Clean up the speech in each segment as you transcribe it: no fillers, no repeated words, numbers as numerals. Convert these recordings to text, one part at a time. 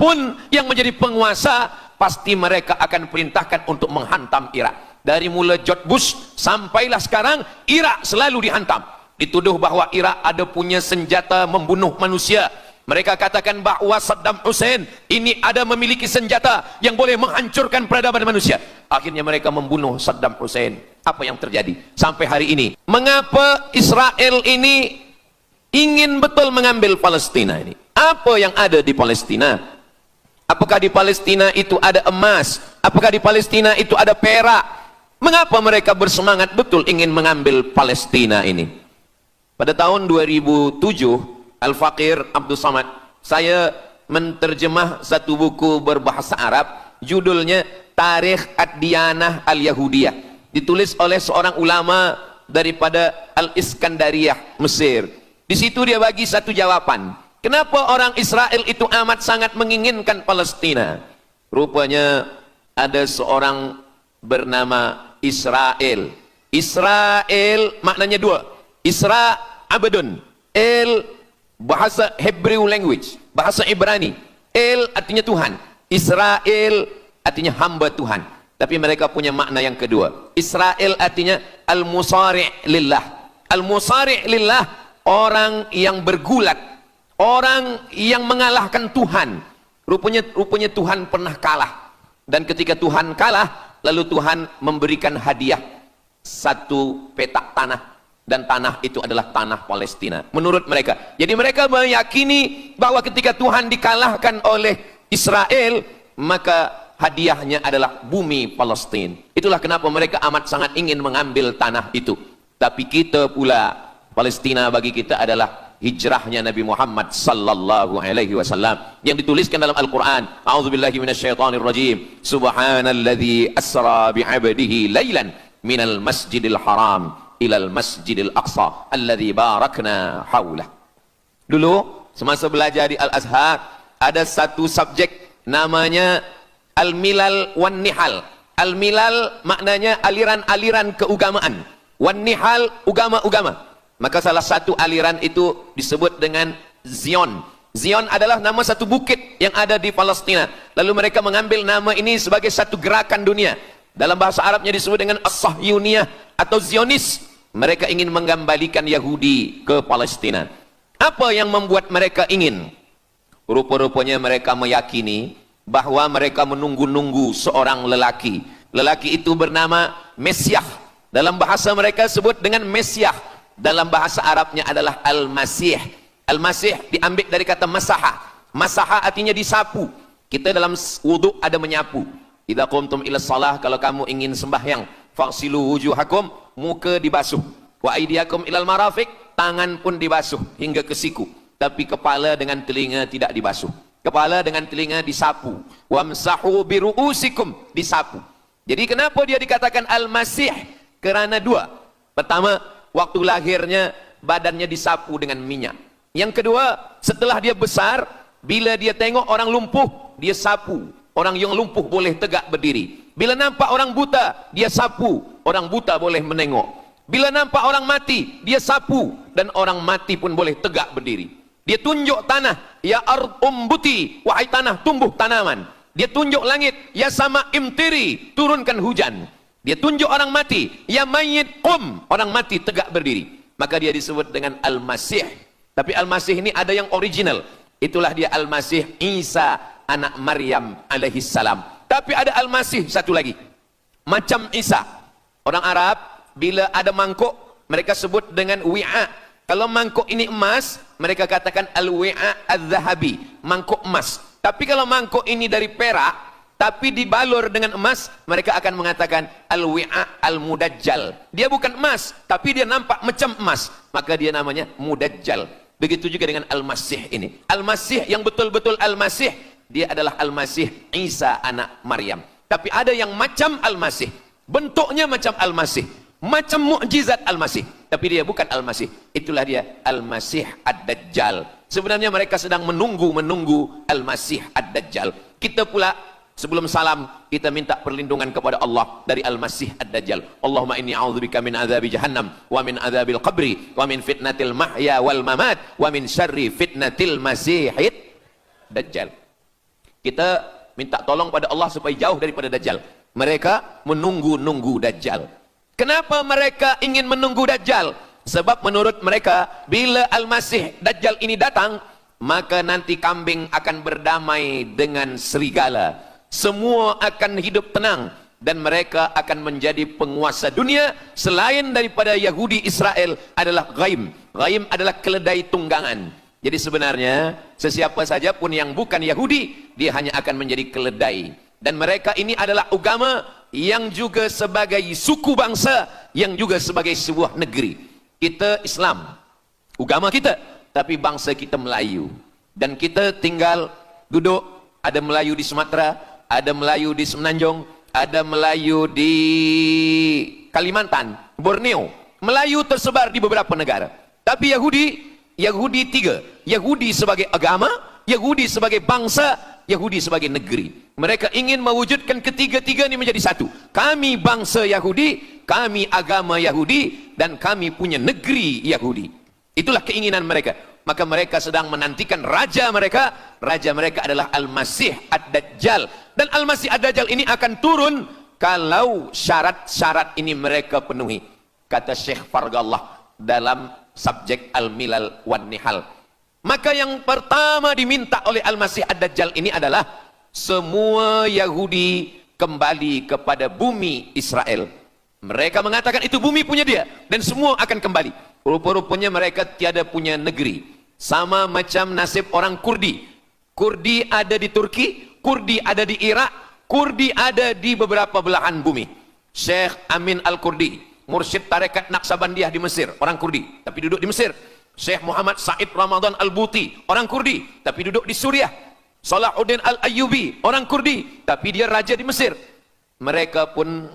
siapapun yang menjadi penguasa, pasti mereka akan perintahkan untuk menghantam Irak. Dari mula George Bush sampailah sekarang, Irak selalu dihantam. Dituduh bahwa Irak ada punya senjata membunuh manusia. Mereka katakan bahwa Saddam Hussein ini ada memiliki senjata yang boleh menghancurkan peradaban manusia. Akhirnya mereka membunuh Saddam Hussein. Apa yang terjadi sampai hari ini? Mengapa Israel ini ingin betul mengambil Palestina ini? Apa yang ada di Palestina? Apakah di Palestina itu ada emas? Apakah di Palestina itu ada perak? Mengapa mereka bersemangat betul ingin mengambil Palestina ini? Pada tahun 2007, Al-Faqir Abdul Samad, saya menterjemah satu buku berbahasa Arab, judulnya Tarikh Ad-Diyanah Al-Yahudiyah, ditulis oleh seorang ulama daripada Al-Iskandariyah, Mesir. Di situ dia bagi satu jawaban, kenapa orang Israel itu amat sangat menginginkan Palestina. Rupanya ada seorang bernama Israel. Israel maknanya dua, Isra Abdun, bahasa Hebrew language, bahasa Ibrani. El artinya Tuhan, Israel artinya hamba Tuhan. Tapi mereka punya makna yang kedua. Israel artinya al-musari' lillah. Al-musari' lillah, orang yang bergulat, orang yang mengalahkan Tuhan. Rupanya Tuhan pernah kalah. Dan ketika Tuhan kalah, lalu Tuhan memberikan hadiah satu petak tanah. Dan tanah itu adalah tanah Palestina menurut mereka. Jadi mereka meyakini bahwa ketika Tuhan dikalahkan oleh Israel, maka hadiahnya adalah bumi Palestina. Itulah kenapa mereka amat sangat ingin mengambil tanah itu. Tapi kita pula, Palestina bagi kita adalah hijrahnya Nabi Muhammad sallallahu alaihi wasallam yang dituliskan dalam Al-Qur'an. A'udzubillahi minasyaitonir rajim. Subhanalladzi asra bi'abdihi lailan minal masjidil haram ilal masjidil aqsa alladzi barakna haulah. Dulu semasa belajar di Al-Azhar ada satu subjek namanya Al-Milal wan Nihal. Al-Milal maknanya aliran-aliran keagamaan, wan Nihal agama-agama. Maka salah satu aliran itu disebut dengan Zion. Zion adalah nama satu bukit yang ada di Palestina. Lalu mereka mengambil nama ini sebagai satu gerakan dunia. Dalam bahasa Arabnya disebut dengan As-Sahyuniyah atau Zionis. Mereka ingin mengembalikan Yahudi ke Palestina. Apa yang membuat mereka ingin? Rupa-rupanya mereka meyakini bahwa mereka menunggu-nunggu seorang lelaki. Lelaki itu bernama Mesiah. Dalam bahasa mereka sebut dengan Mesiah. Dalam bahasa Arabnya adalah Al-Masih. Al-Masih diambil dari kata masaha. Masaha artinya disapu. Kita dalam wudhu ada menyapu. Idza qumtum ila shalah, kalau kamu ingin sembahyang, faghsilu wujuhakum, muka dibasuh, wa aydiyakum ilal marafiq, tangan pun dibasuh hingga ke siku, tapi kepala dengan telinga tidak dibasuh. Kepala dengan telinga disapu. Wamsahu biruusikum, disapu. Jadi kenapa dia dikatakan Al-Masih? Kerana dua. Pertama, waktu lahirnya badannya disapu dengan minyak. Yang kedua, setelah dia besar, bila dia tengok orang lumpuh, dia sapu. Orang yang lumpuh boleh tegak berdiri. Bila nampak orang buta, dia sapu. Orang buta boleh menengok. Bila nampak orang mati, dia sapu. Dan orang mati pun boleh tegak berdiri. Dia tunjuk tanah, ya ard umbuti, wahai tanah tumbuh tanaman. Dia tunjuk langit, ya sama imtiri, turunkan hujan. Dia tunjuk orang mati, ya mayyit qum, orang mati tegak berdiri. Maka dia disebut dengan Al-Masih. Tapi Al-Masih ini ada yang original. Itulah dia Al-Masih Isa anak Maryam alaihi salam. Tapi ada Al-Masih satu lagi, macam Isa. Orang Arab bila ada mangkuk, mereka sebut dengan wi'a. Kalau mangkuk ini emas, mereka katakan al-wi'a al-zahabi, mangkuk emas. Tapi kalau mangkuk ini dari perak, tapi dibalur dengan emas, mereka akan mengatakan al-wi'a al-mudajjal. Dia bukan emas, tapi dia nampak macam emas, maka dia namanya mudajjal. Begitu juga dengan Al-Masih ini. Al-Masih yang betul-betul Al-Masih, dia adalah Al-Masih Isa anak Maryam. Tapi ada yang macam Al-Masih, bentuknya macam Al-Masih, macam mukjizat Al-Masih, tapi dia bukan Al-Masih. Itulah dia Al-Masih Ad-Dajjal. Sebenarnya mereka sedang menunggu Al-Masih Ad-Dajjal. Kita pula sebelum salam, kita minta perlindungan kepada Allah dari Al-Masih Ad-Dajjal. Allahumma inni a'udzubika min adzabi jahannam wa min adzabil qabri wa min fitnatil mahya wal mamat wa min syarri fitnatil masihid dajjal. Kita minta tolong pada Allah supaya jauh daripada Dajjal. Mereka menunggu-nunggu Dajjal. Kenapa mereka ingin menunggu Dajjal? Sebab menurut mereka, bila Al-Masih Dajjal ini datang, maka nanti kambing akan berdamai dengan serigala. Semua akan hidup tenang. Dan mereka akan menjadi penguasa dunia. Selain daripada Yahudi Israel adalah Ghaim. Ghaim adalah keledai tunggangan. Jadi sebenarnya, sesiapa saja pun yang bukan Yahudi, dia hanya akan menjadi keledai. Dan mereka ini adalah agama yang juga sebagai suku bangsa, yang juga sebagai sebuah negeri. Kita Islam, agama kita, tapi bangsa kita Melayu. Dan kita tinggal duduk, ada Melayu di Sumatera, ada Melayu di Semenanjung, ada Melayu di Kalimantan, Borneo. Melayu tersebar di beberapa negara. Tapi Yahudi tiga. Yahudi sebagai agama, Yahudi sebagai bangsa, Yahudi sebagai negeri. Mereka ingin mewujudkan ketiga-tiga ini menjadi satu. Kami bangsa Yahudi, kami agama Yahudi, dan kami punya negeri Yahudi. Itulah keinginan mereka. Maka mereka sedang menantikan raja mereka. Raja mereka adalah Al-Masih Ad-Dajjal. Dan Al-Masih Ad-Dajjal ini akan turun kalau syarat-syarat ini mereka penuhi. Kata Syekh Fargallah dalam subjek Al-Milal wan Nihal. Maka yang pertama diminta oleh Al-Masih Ad-Dajjal ini adalah semua Yahudi kembali kepada bumi Israel. Mereka mengatakan itu bumi punya dia dan semua akan kembali. Rupa-rupanya mereka tiada punya negeri. Sama macam nasib orang Kurdi. Kurdi ada di Turki, Kurdi ada di Irak, Kurdi ada di beberapa belahan bumi. Syekh Amin Al-Kurdi, mursyid tarekat Naqsabandiyah di Mesir, orang Kurdi, tapi duduk di Mesir. Syekh Muhammad Said Ramadan Al-Buti, orang Kurdi, tapi duduk di Suriah. Salahuddin Al-Ayyubi, orang Kurdi, tapi dia raja di Mesir. Mereka pun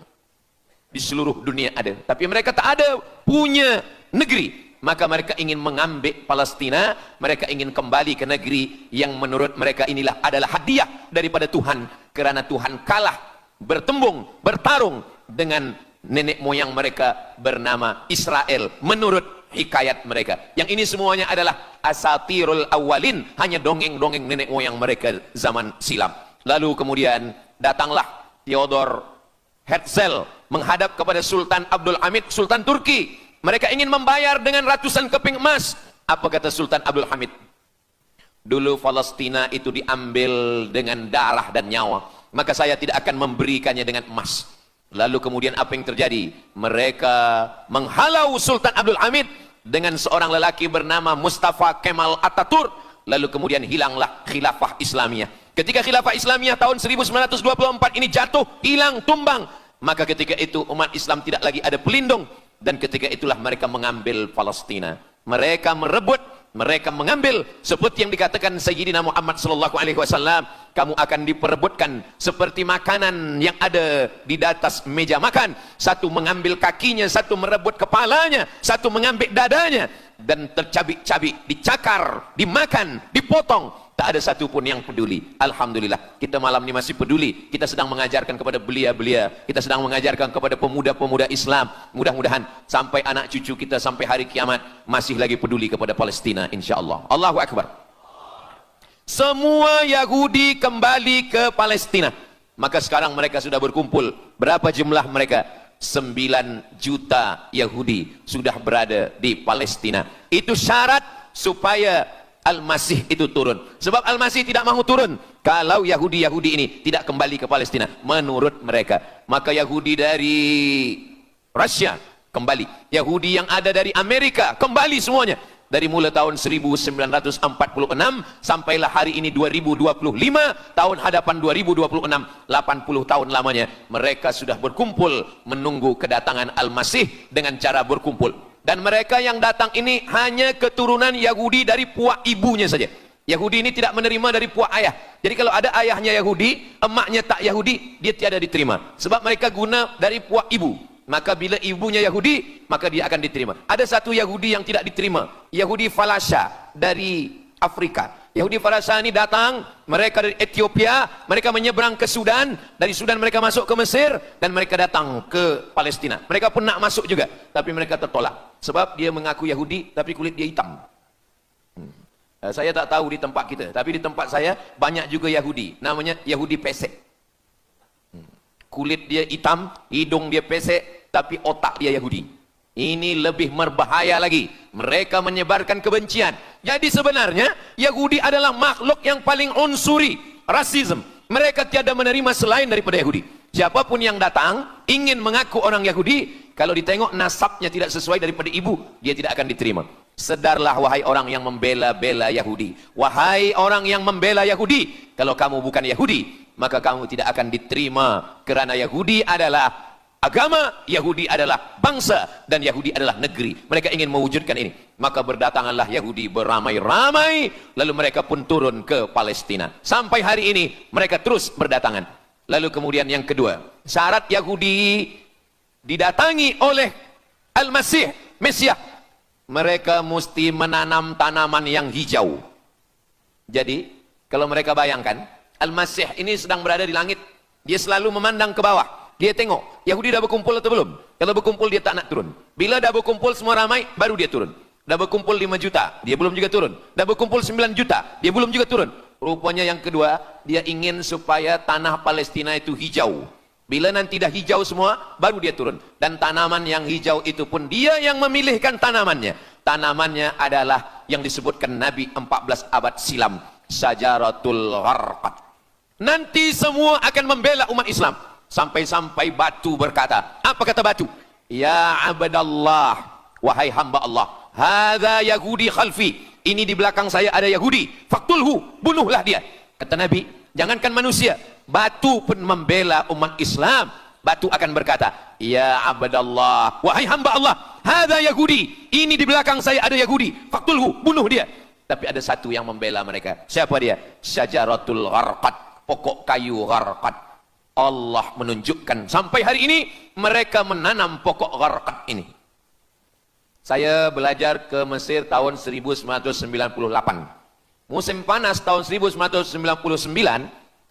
di seluruh dunia ada, tapi mereka tak ada punya negeri. Maka mereka ingin mengambil Palestina, mereka ingin kembali ke negeri yang menurut mereka inilah adalah hadiah daripada Tuhan, kerana Tuhan kalah bertembung, bertarung dengan nenek moyang mereka bernama Israel menurut hikayat mereka. Yang ini semuanya adalah asatirul awalin, hanya dongeng-dongeng nenek moyang mereka zaman silam. Lalu kemudian datanglah Theodor Herzl menghadap kepada Sultan Abdul Hamid, Sultan Turki. Mereka ingin membayar dengan ratusan keping emas. Apa kata Sultan Abdul Hamid? Dulu Palestina itu diambil dengan darah dan nyawa, maka saya tidak akan memberikannya dengan emas. Lalu kemudian apa yang terjadi? Mereka menghalau Sultan Abdul Hamid dengan seorang lelaki bernama Mustafa Kemal Ataturk. Lalu kemudian hilanglah khilafah Islamiyah. Ketika khilafah Islamiyah tahun 1924 ini jatuh, hilang, tumbang, maka ketika itu umat Islam tidak lagi ada pelindung. Dan ketika itulah mereka mengambil Palestina. Mereka merebut, mereka mengambil, seperti yang dikatakan Sayyidina Muhammad sallallahu alaihi wasallam, kamu akan diperebutkan seperti makanan yang ada di atas meja makan. Satu mengambil kakinya, satu merebut kepalanya, satu mengambil dadanya, dan tercabik-cabik, dicakar, dimakan, dipotong. Tak ada satu pun yang peduli. Alhamdulillah, kita malam ini masih peduli. Kita sedang mengajarkan kepada belia-belia, kita sedang mengajarkan kepada pemuda-pemuda Islam. Mudah-mudahan sampai anak cucu kita sampai hari kiamat masih lagi peduli kepada Palestina, insyaAllah. Allahu Akbar. Semua Yahudi kembali ke Palestina. Maka sekarang mereka sudah berkumpul. Berapa jumlah mereka? 9 juta Yahudi sudah berada di Palestina. Itu syarat supaya Al-Masih itu turun. Sebab Al-Masih tidak mahu turun kalau Yahudi-Yahudi ini tidak kembali ke Palestina menurut mereka. Maka Yahudi dari Rusia kembali, Yahudi yang ada dari Amerika kembali semuanya. Dari mula tahun 1946 sampailah hari ini 2025, tahun hadapan 2026, 80 tahun lamanya mereka sudah berkumpul menunggu kedatangan Al-Masih dengan cara berkumpul. Dan mereka yang datang ini hanya keturunan Yahudi dari puak ibunya saja. Yahudi ini tidak menerima dari puak ayah. Jadi kalau ada ayahnya Yahudi, emaknya tak Yahudi, dia tiada diterima. Sebab mereka guna dari puak ibu. Maka bila ibunya Yahudi, maka dia akan diterima. Ada satu Yahudi yang tidak diterima, Yahudi Falasha dari Afrika. Yahudi Falasha ini datang, mereka dari Ethiopia, mereka menyeberang ke Sudan, dari Sudan mereka masuk ke Mesir, dan mereka datang ke Palestina. Mereka pun nak masuk juga, tapi mereka tertolak. Sebab dia mengaku Yahudi, tapi kulit dia hitam. Saya tak tahu di tempat kita, tapi di tempat saya banyak juga Yahudi, namanya Yahudi pesek. Kulit dia hitam, hidung dia pesek, tapi otak dia Yahudi. Ini lebih berbahaya lagi. Mereka menyebarkan kebencian. Jadi sebenarnya Yahudi adalah makhluk yang paling unsuri, rasisme. Mereka tiada menerima selain daripada Yahudi. Siapapun yang datang ingin mengaku orang Yahudi, kalau ditengok nasabnya tidak sesuai daripada ibu, dia tidak akan diterima. Sedarlah wahai orang yang membela-bela Yahudi. Wahai orang yang membela Yahudi, kalau kamu bukan Yahudi, maka kamu tidak akan diterima. Kerana Yahudi adalah agama, Yahudi adalah bangsa, dan Yahudi adalah negeri. Mereka ingin mewujudkan ini. Maka berdatanganlah Yahudi beramai-ramai, lalu mereka pun turun ke Palestina. Sampai hari ini mereka terus berdatangan. Lalu kemudian yang kedua, syarat Yahudi didatangi oleh Al-Masih, Mesias, mereka mesti menanam tanaman yang hijau. Jadi kalau mereka bayangkan, Al-Masih ini sedang berada di langit, dia selalu memandang ke bawah. Dia tengok, Yahudi dah berkumpul atau belum? Kalau berkumpul dia tak nak turun. Bila dah berkumpul semua ramai, baru dia turun. Dah berkumpul 5 juta, dia belum juga turun. Dah berkumpul 9 juta, dia belum juga turun. Rupanya yang kedua, dia ingin supaya tanah Palestina itu hijau. Bila nanti dah hijau semua, baru dia turun. Dan tanaman yang hijau itu pun dia yang memilihkan tanamannya. Tanamannya adalah yang disebutkan Nabi 14 abad silam, Syajaratul Gharqad. Nanti semua akan membela umat Islam. Sampai-sampai batu berkata, apa kata batu? Ya abdallah, wahai hamba Allah, hadza Yahudi khalfi, ini di belakang saya ada Yahudi, faktulhu, bunuhlah dia. Kata Nabi, jangankan manusia, batu pun membela umat Islam. Batu akan berkata, ya abdallah, wahai hamba Allah, hadza Yahudi, ini di belakang saya ada Yahudi, faktulhu, bunuh dia. Tapi ada satu yang membela mereka. Siapa dia? Syajaratul Gharqad, pokok kayu Gharqad. Allah menunjukkan sampai hari ini mereka menanam pokok Gharqad ini. Saya belajar ke Mesir tahun 1998. Musim panas tahun 1999,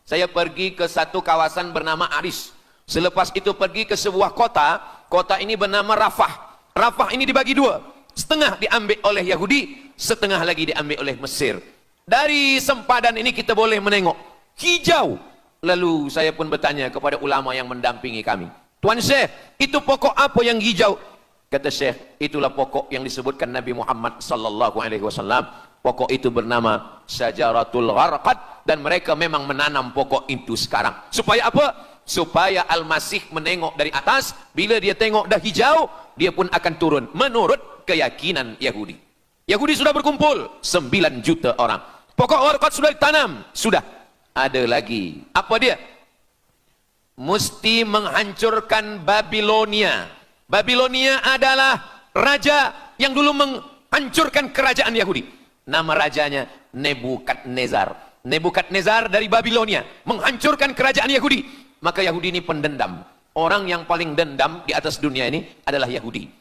saya pergi ke satu kawasan bernama Aris. Selepas itu pergi ke sebuah kota, kota ini bernama Rafah. Rafah ini dibagi dua, setengah diambil oleh Yahudi, setengah lagi diambil oleh Mesir. Dari sempadan ini kita boleh menengok hijau. Lalu saya pun bertanya kepada ulama yang mendampingi kami, Tuan Syekh, itu pokok apa yang hijau? Kata Syekh, itulah pokok yang disebutkan Nabi Muhammad sallallahu alaihi wasallam. Pokok itu bernama Syajaratul Gharqad, dan mereka memang menanam pokok itu sekarang. Supaya apa? Supaya Al-Masih menengok dari atas, bila dia tengok dah hijau, dia pun akan turun menurut keyakinan Yahudi. Yahudi sudah berkumpul 9 juta orang. Pokok Gharqad sudah ditanam, sudah. Ada lagi. Apa dia? Mesti menghancurkan Babilonia. Babilonia adalah raja yang dulu menghancurkan kerajaan Yahudi. Nama rajanya Nebukadnezar. Nebukadnezar dari Babilonia menghancurkan kerajaan Yahudi. Maka Yahudi ini pendendam. Orang yang paling dendam di atas dunia ini adalah Yahudi.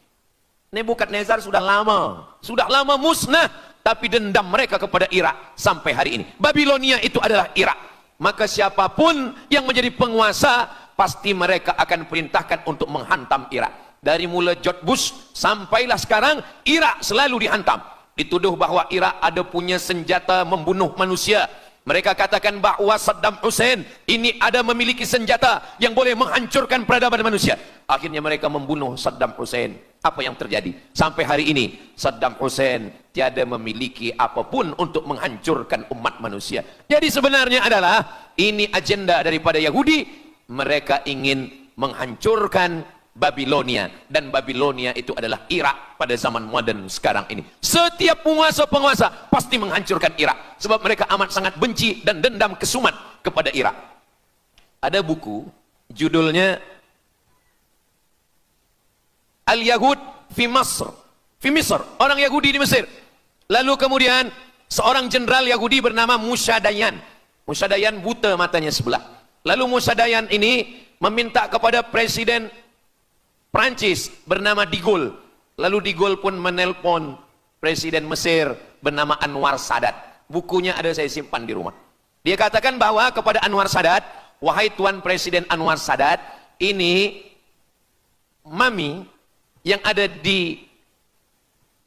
Nebukadnezar sudah lama musnah, tapi dendam mereka kepada Irak sampai hari ini. Babilonia itu adalah Irak. Maka siapapun yang menjadi penguasa, pasti mereka akan perintahkan untuk menghantam Irak. Dari mula George Bush sampailah sekarang, Irak selalu dihantam. Dituduh bahwa Irak ada punya senjata membunuh manusia. Mereka katakan bahawa Saddam Hussein ini ada memiliki senjata yang boleh menghancurkan peradaban manusia. Akhirnya mereka membunuh Saddam Hussein. Apa yang terjadi? Sampai hari ini Saddam Hussein tiada memiliki apapun untuk menghancurkan umat manusia. Jadi sebenarnya adalah ini agenda daripada Yahudi. Mereka ingin menghancurkan Babilonia, dan Babilonia itu adalah Irak pada zaman modern sekarang ini. Setiap penguasa-penguasa pasti menghancurkan Irak, sebab mereka amat sangat benci dan dendam kesumat kepada Irak. Ada buku judulnya Al-Yahud fi Masr, fi Misr, orang Yahudi di Mesir. Lalu kemudian seorang jenderal Yahudi bernama Musa Dayan. Musa Dayan buta matanya sebelah. Lalu Musa Dayan ini meminta kepada Presiden Prancis bernama De Gaulle. Lalu De Gaulle pun menelpon Presiden Mesir bernama Anwar Sadat. Bukunya ada, saya simpan di rumah. Dia katakan bahwa kepada Anwar Sadat, wahai Tuan Presiden Anwar Sadat, ini mami yang ada di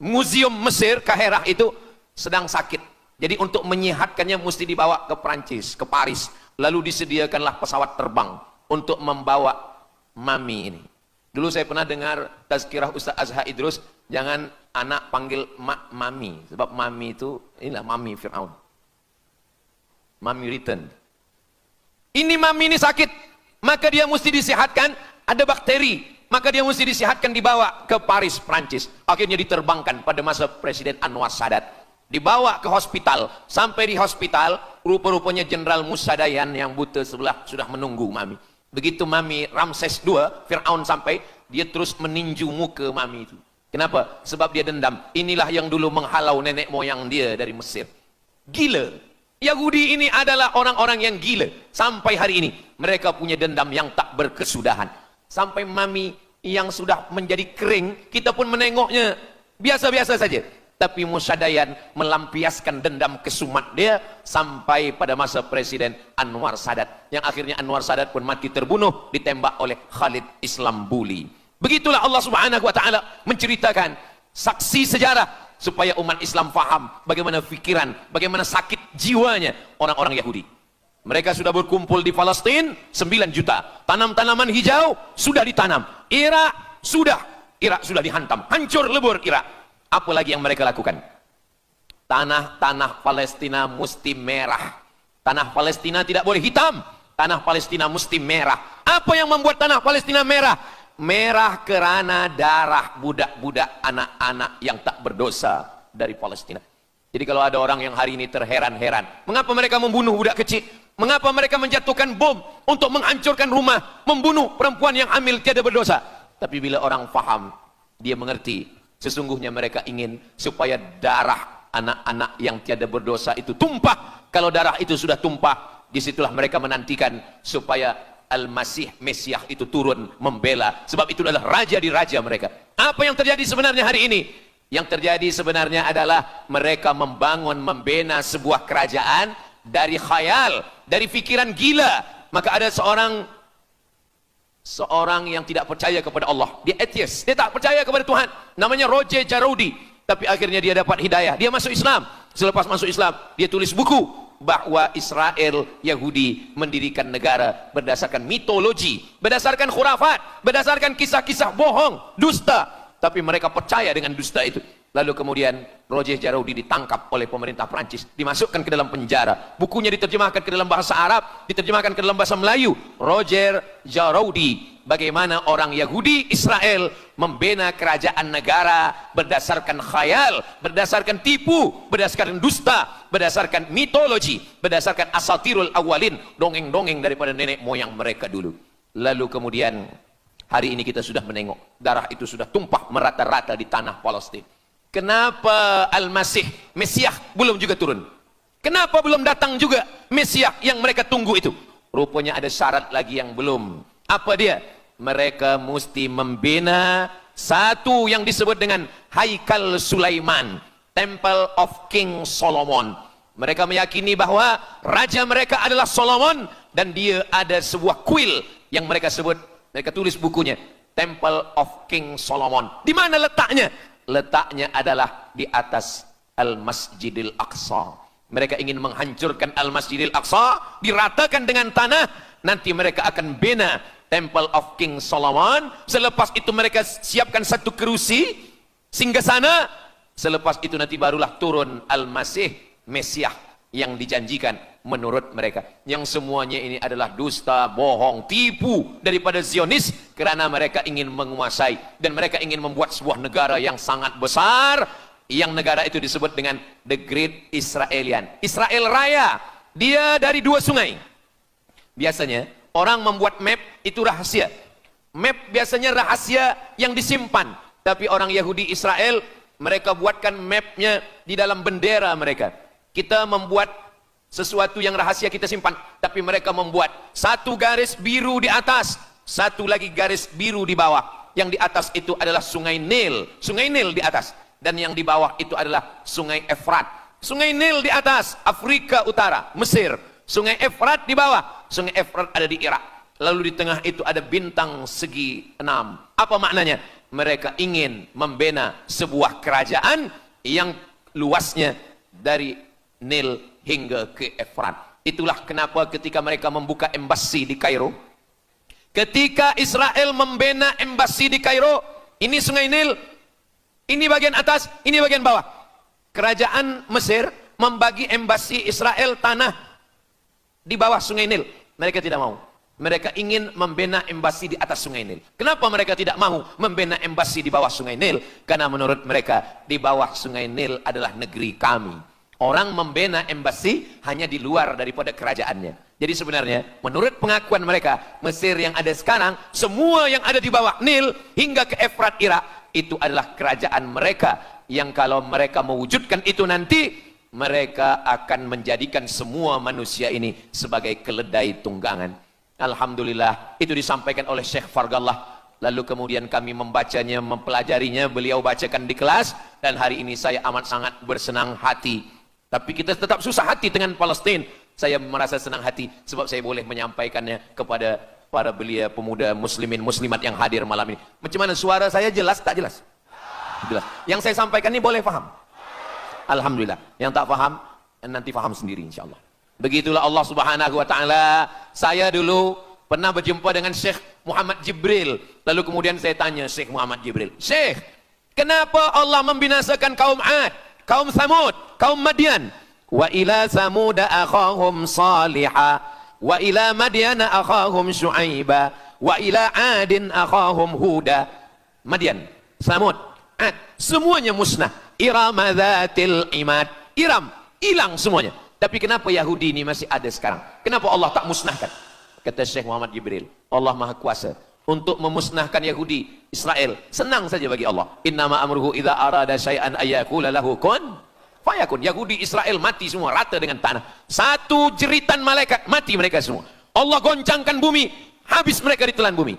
Museum Mesir Kaherah itu sedang sakit. Jadi untuk menyehatkannya mesti dibawa ke Prancis, ke Paris. Lalu disediakanlah pesawat terbang untuk membawa mami ini. Dulu saya pernah dengar tazkirah Ustaz Azhar Idrus, jangan anak panggil mak mami. Sebab mami itu, inilah mami Fir'aun. Mami return. Ini mami ini sakit, maka dia mesti disehatkan, ada bakteri, maka dia mesti disehatkan, dibawa ke Paris, Prancis. Akhirnya diterbangkan pada masa Presiden Anwar Sadat. Dibawa ke hospital, sampai di hospital, rupa-rupanya Jenderal Musadayan yang buta sebelah sudah menunggu mami. Begitu mami Ramses II, Fir'aun sampai, dia terus meninju muka mami itu. Kenapa? Sebab dia dendam. Inilah yang dulu menghalau nenek moyang dia dari Mesir. Gila. Yahudi ini adalah orang-orang yang gila. Sampai hari ini, mereka punya dendam yang tak berkesudahan. Sampai mami yang sudah menjadi kering, kita pun menengoknya biasa-biasa saja. Tapi Musadayan melampiaskan dendam kesumat dia sampai pada masa Presiden Anwar Sadat. Yang akhirnya Anwar Sadat pun mati terbunuh, ditembak oleh Khalid Islambuli. Begitulah Allah Subhanahu wa Ta'ala menceritakan saksi sejarah supaya umat Islam faham bagaimana fikiran, bagaimana sakit jiwanya orang-orang Yahudi. Mereka sudah berkumpul di Palestina 9 juta. Tanam-tanaman hijau sudah ditanam. Irak sudah dihantam. Hancur lebur Irak. Apa lagi yang mereka lakukan? Tanah Palestina mesti merah. Tanah Palestina tidak boleh hitam. Tanah Palestina mesti merah. Apa yang membuat tanah Palestina merah? Merah kerana darah budak-budak anak-anak yang tak berdosa dari Palestina. Jadi kalau ada orang yang hari ini terheran-heran, mengapa mereka membunuh budak kecil? Mengapa mereka menjatuhkan bom untuk menghancurkan rumah, membunuh perempuan yang hamil tiada berdosa? Tapi bila orang faham, dia mengerti, sesungguhnya mereka ingin supaya darah anak-anak yang tiada berdosa itu tumpah. Kalau darah itu sudah tumpah, disitulah mereka menantikan supaya Al-Masih, Mesiah itu turun membela. Sebab itu adalah raja di raja mereka. Apa yang terjadi sebenarnya hari ini? Yang terjadi sebenarnya adalah mereka membangun, membina sebuah kerajaan dari khayal, dari fikiran gila. Maka ada seorang yang tidak percaya kepada Allah. Dia atheist, dia tak percaya kepada Tuhan. Namanya Roger Jarodi. Tapi akhirnya dia dapat hidayah. Dia masuk Islam. Selepas masuk Islam, dia tulis buku bahwa Israel, Yahudi mendirikan negara berdasarkan mitologi, berdasarkan khurafat, berdasarkan kisah-kisah bohong, dusta. Tapi mereka percaya dengan dusta itu. Lalu kemudian Roger Jarodi ditangkap oleh pemerintah Prancis, dimasukkan ke dalam penjara. Bukunya diterjemahkan ke dalam bahasa Arab, diterjemahkan ke dalam bahasa Melayu. Roger Jarodi, bagaimana orang Yahudi Israel membina kerajaan negara berdasarkan khayal, berdasarkan tipu, berdasarkan dusta, berdasarkan mitologi, berdasarkan asatirul awalin, dongeng-dongeng daripada nenek moyang mereka dulu. Lalu kemudian hari ini kita sudah menengok, darah itu sudah tumpah merata-rata di tanah Palestina. Kenapa Al-Masih, Mesiah belum juga turun? Kenapa belum datang juga Mesiah yang mereka tunggu itu? Rupanya ada syarat lagi yang belum. Apa dia? Mereka mesti membina satu yang disebut dengan Haikal Sulaiman, Temple of King Solomon. Mereka meyakini bahwa raja mereka adalah Solomon, dan dia ada sebuah kuil yang mereka sebut, mereka tulis bukunya, Temple of King Solomon. Di mana letaknya? Letaknya adalah di atas Al-Masjidil Aqsa. Mereka ingin menghancurkan Al-Masjidil Aqsa, diratakan dengan tanah. Nanti mereka akan bina Temple of King Solomon. Selepas itu mereka siapkan satu kerusi singgasana. Selepas itu nanti barulah turun Al-Masih, Mesiah yang dijanjikan menurut mereka. Yang semuanya ini adalah dusta, bohong, tipu daripada Zionis, kerana mereka ingin menguasai dan mereka ingin membuat sebuah negara yang sangat besar, yang negara itu disebut dengan The Great Israelian, Israel Raya. Dia dari 2 sungai. Biasanya orang membuat map itu rahasia. Map biasanya rahasia yang disimpan. Tapi orang Yahudi Israel, mereka buatkan mapnya di dalam bendera mereka. Kita membuat sesuatu yang rahasia kita simpan, tapi mereka membuat satu garis biru di atas, satu lagi garis biru di bawah. Yang di atas itu adalah sungai Nil di atas, dan yang di bawah itu adalah sungai Efrat. Sungai Nil di atas, Afrika Utara, Mesir. Sungai Efrat di bawah, sungai Efrat ada di Irak. Lalu di tengah itu ada bintang segi 6. Apa maknanya? Mereka ingin membina sebuah kerajaan yang luasnya dari Nil hingga ke Efrat. Itulah kenapa ketika mereka membuka embasi di Kairo, ketika Israel membina embasi di Kairo, ini sungai Nil, ini bagian atas, ini bagian bawah. Kerajaan Mesir membagi embasi Israel tanah di bawah sungai Nil. Mereka tidak mau. Mereka ingin membina embasi di atas sungai Nil. Kenapa mereka tidak mau membina embasi di bawah sungai Nil? Karena menurut mereka di bawah sungai Nil adalah negeri kami. Orang membina embasi hanya di luar daripada kerajaannya. Jadi sebenarnya menurut pengakuan mereka, Mesir yang ada sekarang, semua yang ada di bawah Nil hingga ke Efrat Irak, itu adalah kerajaan mereka. Yang kalau mereka mewujudkan itu nanti, mereka akan menjadikan semua manusia ini sebagai keledai tunggangan. Alhamdulillah, itu disampaikan oleh Syekh Fargallah. Lalu kemudian kami membacanya, mempelajarinya, beliau bacakan di kelas, dan hari ini saya amat sangat bersenang hati. Tapi kita tetap susah hati dengan Palestina. Saya merasa senang hati sebab saya boleh menyampaikannya kepada para belia pemuda muslimin muslimat yang hadir malam ini. Macam mana suara saya, jelas tak jelas? Jelas. Yang saya sampaikan ini boleh faham? Alhamdulillah. Yang tak faham nanti faham sendiri insyaallah. Begitulah Allah Subhanahu wa taala. Saya dulu pernah berjumpa dengan Syekh Muhammad Jibril. Lalu kemudian saya tanya Syekh Muhammad Jibril, "Syekh, kenapa Allah membinasakan kaum Ad, kaum Samud, kaum Madian? Wa ila Samud akhahum Salihah, wa ila Madian akhahum Syuaiba, wa ila Adin akhahum Huda." Madian, Samud, Ad, semuanya musnah. Iram dzatil imad. Iram, hilang semuanya. Tapi kenapa Yahudi ini masih ada sekarang? Kenapa Allah tak musnahkan? Kata Syekh Muhammad Jibril, Allah Maha Kuasa untuk memusnahkan Yahudi, Israel. Senang saja bagi Allah. Innama amruhu idza arada syai'an ayyaqula lahu kun fayakun. Yahudi Israel mati semua rata dengan tanah. Satu jeritan malaikat mati mereka semua. Allah goncangkan bumi, habis mereka ditelan bumi.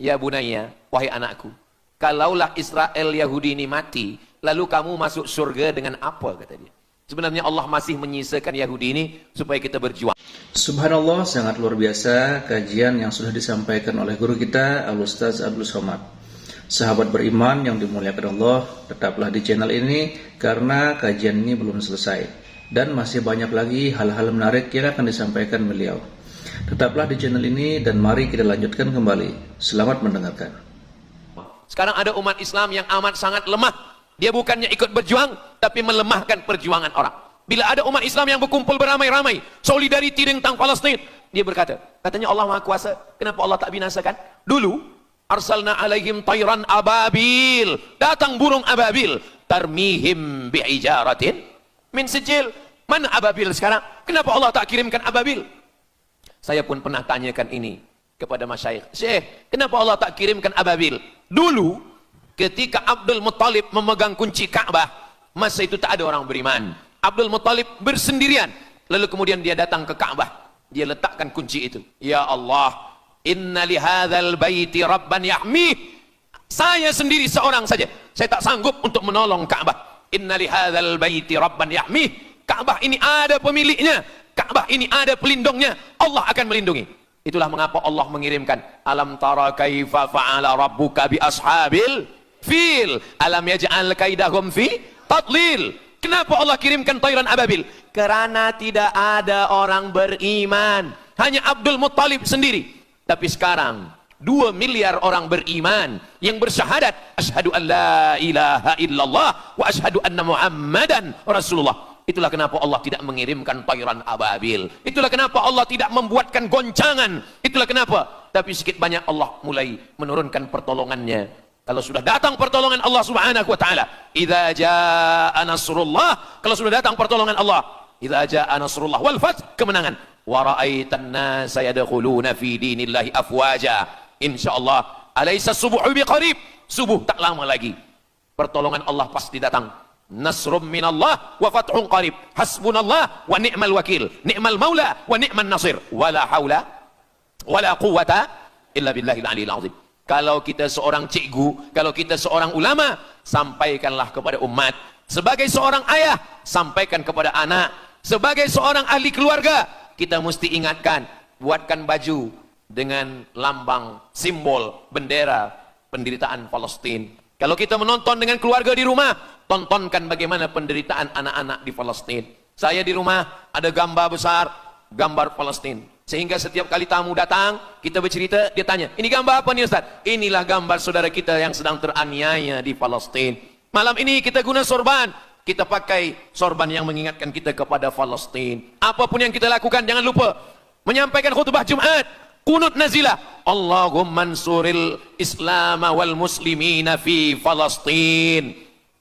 Ya bunayya, wahai anakku, kalaulah Israel Yahudi ini mati, lalu kamu masuk surga dengan apa, kata dia. Sebenarnya Allah masih menyisakan Yahudi ini supaya kita berjuang. Subhanallah, sangat luar biasa kajian yang sudah disampaikan oleh guru kita Al-Ustaz Abdul Somad. Sahabat beriman yang dimuliakan Allah, tetaplah di channel ini karena kajian ini belum selesai dan masih banyak lagi hal-hal menarik yang akan disampaikan beliau. Tetaplah di channel ini dan mari kita lanjutkan kembali. Selamat mendengarkan. Sekarang ada umat Islam yang amat sangat lemah. Dia bukannya ikut berjuang, tapi melemahkan perjuangan orang. Bila ada umat Islam yang berkumpul beramai-ramai, solidariti tentang Palestina, dia berkata, katanya Allah Maha Kuasa, kenapa Allah tak binasakan? Dulu, arsalna alaihim tayran ababil, datang burung ababil, tarmihim bi'ijaratin min sijil. Mana ababil sekarang? Kenapa Allah tak kirimkan ababil? Saya pun pernah tanyakan ini kepada masyayikh. Syekh, kenapa Allah tak kirimkan ababil? Dulu, ketika Abdul Muttalib memegang kunci Ka'bah, masa itu tak ada orang beriman. Abdul Muttalib bersendirian. Lalu kemudian dia datang ke Ka'bah. Dia letakkan kunci itu. Ya Allah, inna li hadzal baiti rabban yahmih. Saya sendiri seorang saja. Saya tak sanggup untuk menolong Ka'bah. Inna li hadzal baiti rabban yahmih. Ka'bah ini ada pemiliknya. Ka'bah ini ada pelindungnya. Allah akan melindungi. Itulah mengapa Allah mengirimkan alam tara kaifa fa'ala rabbuka bi ashabil fil alam yaj'al kaidahum fi tadlil. Kenapa Allah kirimkan tayran ababil? Karena tidak ada orang beriman, hanya Abdul Muttalib sendiri. Tapi sekarang 2 miliar orang beriman yang bersyahadat asyhadu an la ilaha illallah wa asyhadu anna muhammadan rasulullah. Itulah kenapa Allah tidak mengirimkan tayran ababil. Itulah kenapa Allah tidak membuatkan goncangan. Itulah kenapa. Tapi sedikit banyak Allah mulai menurunkan pertolongannya. Kalau sudah datang pertolongan Allah Subhanahu wa taala, idza jaa nasrullah, kalau sudah datang pertolongan Allah, idza jaa nasrullah wal fath, kemenangan, wa ra'aitan nasa yadkhuluna fi dinillahi afwaja. Insyaallah, alaysa subuhu biqarib, subuh tak lama lagi. Pertolongan Allah pasti datang. Nasrum minallah wa fathun qarib. Hasbunallah wa ni'mal wakil. Ni'mal maula wa ni'man nasir. Wala haula wala quwata illa billahil aliyil azim. Kalau kita seorang cikgu, kalau kita seorang ulama, sampaikanlah kepada umat. Sebagai seorang ayah, sampaikan kepada anak. Sebagai seorang ahli keluarga, kita mesti ingatkan, buatkan baju dengan lambang, simbol, bendera penderitaan Palestina. Kalau kita menonton dengan keluarga di rumah, tontonkan bagaimana penderitaan anak-anak di Palestina. Saya di rumah ada gambar besar, gambar Palestina. Sehingga setiap kali tamu datang, kita bercerita, dia tanya, ini gambar apa nih Ustaz? Inilah gambar saudara kita yang sedang teraniaya di Palestina. Malam ini kita guna sorban. Kita pakai sorban yang mengingatkan kita kepada Palestina. Apapun yang kita lakukan, jangan lupa menyampaikan khutbah Jumat. Kunut nazilah, Allahumma ansuril Islam wal muslimina fi Palestin.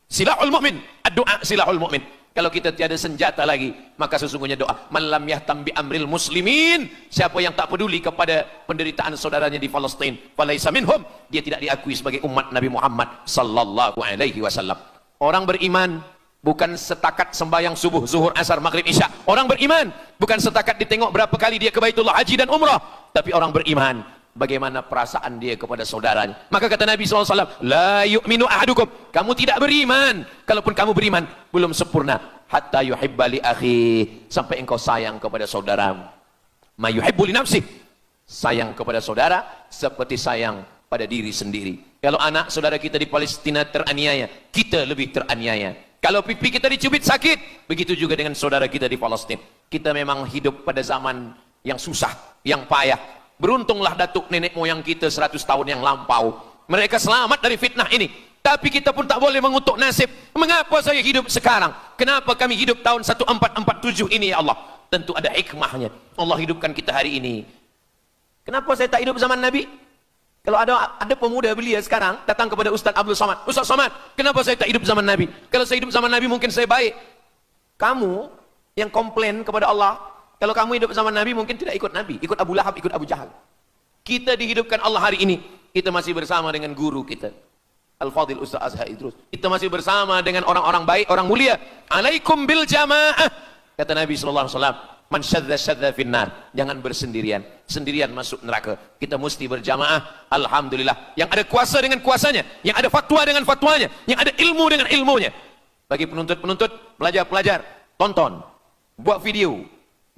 Silahul mu'min, doa silahul mu'min. Kalau kita tiada senjata lagi, maka sesungguhnya doa. Man lam yahtam bi amril muslimin, siapa yang tak peduli kepada penderitaan saudaranya di Palestin, falaisa minhum, dia tidak diakui sebagai umat Nabi Muhammad sallallahu alaihi wasallam. Orang beriman bukan setakat sembahyang subuh, zuhur, asar, maghrib, isya. Orang beriman bukan setakat ditengok berapa kali dia ke Baitullah haji dan umrah, tapi orang beriman bagaimana perasaan dia kepada saudaranya. Maka kata Nabi SAW, la yu'minu ahadukum, kamu tidak beriman, kalaupun kamu beriman belum sempurna, hatta yuhibba li akhi, sampai engkau sayang kepada saudaramu. Ma yuhibbu li nafsih, sayang kepada saudara seperti sayang pada diri sendiri. Kalau anak saudara kita di Palestina teraniaya, kita lebih teraniaya. Kalau pipi kita dicubit sakit, begitu juga dengan saudara kita di Palestina. Kita memang hidup pada zaman yang susah, yang payah. Beruntunglah datuk nenek moyang kita 100 tahun yang lampau. Mereka selamat dari fitnah ini. Tapi kita pun tak boleh mengutuk nasib. Mengapa saya hidup sekarang? Kenapa kami hidup tahun 1447 ini ya Allah? Tentu ada hikmahnya. Allah hidupkan kita hari ini. Kenapa saya tak hidup zaman Nabi? Kalau ada pemuda belia sekarang datang kepada Ustaz Abdul Somad, Ustaz Somad, kenapa saya tak hidup zaman Nabi? Kalau saya hidup zaman Nabi mungkin saya baik. Kamu yang komplain kepada Allah, kalau kamu hidup zaman Nabi mungkin tidak ikut Nabi, ikut Abu Lahab, ikut Abu Jahal. Kita dihidupkan Allah hari ini, kita masih bersama dengan guru kita, Al-Fadhil Ustaz Azhar Idrus. Kita masih bersama dengan orang-orang baik, orang mulia. Alaikum bil jamaah, kata Nabi sallallahu alaihi wasallam. Man syadza finnar, jangan bersendirian, sendirian masuk neraka. Kita mesti berjamaah. Alhamdulillah, yang ada kuasa dengan kuasanya, yang ada fatwa dengan fatwanya, yang ada ilmu dengan ilmunya. Bagi penuntut-penuntut, pelajar-pelajar, tonton, buat video,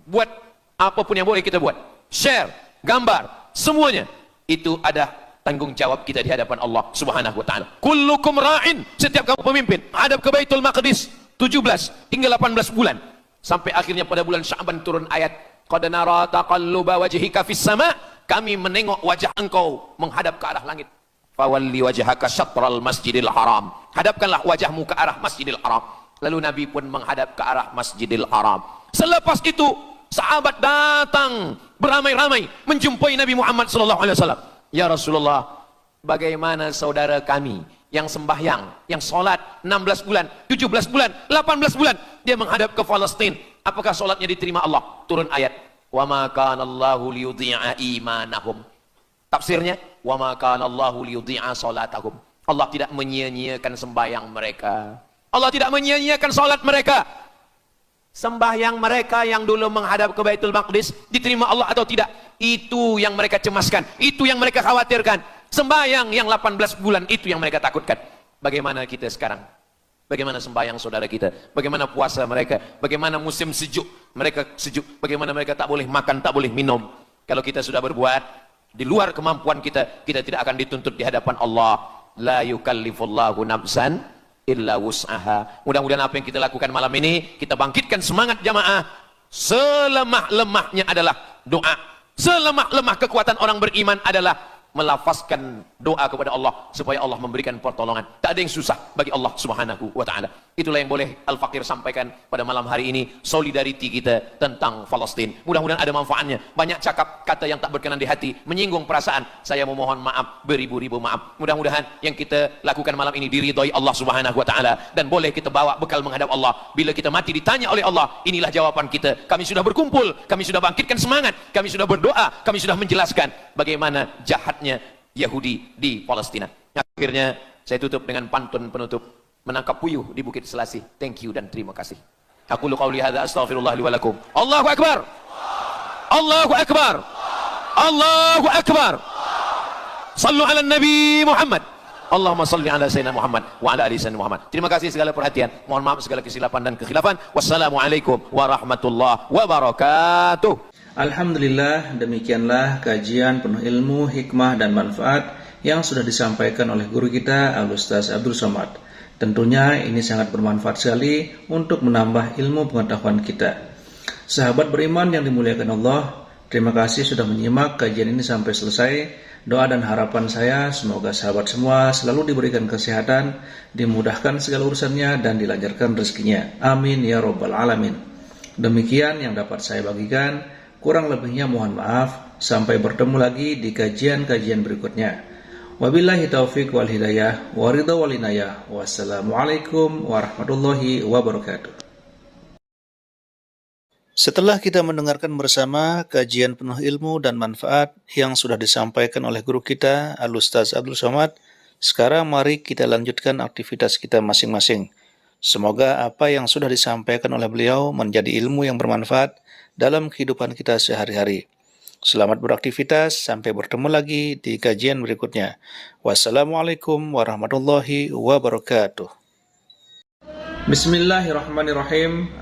buat apapun yang boleh kita buat, share, gambar, semuanya itu ada tanggung jawab kita di hadapan Allah Subhanahu wa taala. Kullukum ra'in, setiap kamu pemimpin, hadap ke Baitul Maqdis 17 hingga 18 bulan. Sampai akhirnya pada bulan Sya'ban turun ayat, qad nara taqalluba wajhika fis sama', kami menengok wajah engkau menghadap ke arah langit. Fawalli wajhaka syatral masjidil haram, hadapkanlah wajahmu ke arah Masjidil Haram. Lalu Nabi pun menghadap ke arah Masjidil Haram. Selepas itu sahabat datang beramai-ramai menjumpai Nabi Muhammad SAW. Ya Rasulullah, bagaimana saudara kami yang sembahyang, yang solat 16 bulan, 17 bulan, 18 bulan, dia menghadap ke Palestina. Apakah solatnya diterima Allah? Turun ayat, wa ma kana Allahu liyudhi'a imanahum. Tafsirnya, wa ma kana Allahu liyudhi'a salatahum. Allah tidak menyia-nyiakan sembahyang mereka. Allah tidak menyia-nyiakan solat mereka. Sembahyang mereka yang dulu menghadap ke Baitul Maqdis diterima Allah atau tidak? Itu yang mereka cemaskan, itu yang mereka khawatirkan. Sembahyang yang 18 bulan itu yang mereka takutkan. Bagaimana kita sekarang? Bagaimana sembahyang saudara kita? Bagaimana puasa mereka? Bagaimana musim sejuk? Mereka sejuk. Bagaimana mereka tak boleh makan, tak boleh minum? Kalau kita sudah berbuat di luar kemampuan kita, kita tidak akan dituntut di hadapan Allah. La yukallifullahu nafsan illa wus'aha. Mudah-mudahan apa yang kita lakukan malam ini, kita bangkitkan semangat jamaah. Selemah-lemahnya adalah doa. Selemah-lemah kekuatan orang beriman adalah melafazkan doa kepada Allah supaya Allah memberikan pertolongan. Tak ada yang susah bagi Allah Subhanahu wa taala. Itulah yang boleh Al-Fakir sampaikan pada malam hari ini, solidariti kita tentang Palestina. Mudah-mudahan ada manfaatnya. Banyak cakap kata yang tak berkenan di hati, menyinggung perasaan. Saya memohon maaf, beribu-ribu maaf. Mudah-mudahan yang kita lakukan malam ini diridhoi Allah Subhanahu wa taala dan boleh kita bawa bekal menghadap Allah. Bila kita mati ditanya oleh Allah, inilah jawaban kita. Kami sudah berkumpul, kami sudah bangkitkan semangat, kami sudah berdoa, kami sudah menjelaskan bagaimana jahatnya Yahudi di Palestina. Akhirnya saya tutup dengan pantun penutup, menangkap puyuh di Bukit Selasih. Thank you dan terima kasih. Aku qauli hadza astaghfirullah li wa lakum. Allahu akbar. Allahu akbar. Allahu akbar. Sallu ala Nabi Muhammad. Allahumma salli ala Sayyidina Muhammad wa ala ali Sayyidina Muhammad. Terima kasih segala perhatian. Mohon maaf segala kesilapan dan kekhilafan. Wassalamualaikum warahmatullahi wabarakatuh. Alhamdulillah, demikianlah kajian penuh ilmu, hikmah dan manfaat yang sudah disampaikan oleh guru kita Al-Ustaz Abdul Somad. Tentunya ini sangat bermanfaat sekali untuk menambah ilmu pengetahuan kita. Sahabat beriman yang dimuliakan Allah, terima kasih sudah menyimak kajian ini sampai selesai. Doa dan harapan saya semoga sahabat semua selalu diberikan kesehatan, dimudahkan segala urusannya, dan dilancarkan rezekinya. Amin ya robbal alamin. Demikian yang dapat saya bagikan, kurang lebihnya mohon maaf. Sampai bertemu lagi di kajian-kajian berikutnya. Wabillahi taufiq wal hidayah, wa ridha wal inayah. Wassalamualaikum warahmatullahi wabarakatuh. Setelah kita mendengarkan bersama kajian penuh ilmu dan manfaat yang sudah disampaikan oleh guru kita, Al-Ustaz Abdul Somad, sekarang mari kita lanjutkan aktivitas kita masing-masing. Semoga apa yang sudah disampaikan oleh beliau menjadi ilmu yang bermanfaat dalam kehidupan kita sehari-hari. Selamat beraktivitas, sampai bertemu lagi di kajian berikutnya. Wassalamualaikum warahmatullahi wabarakatuh. Bismillahirrahmanirrahim.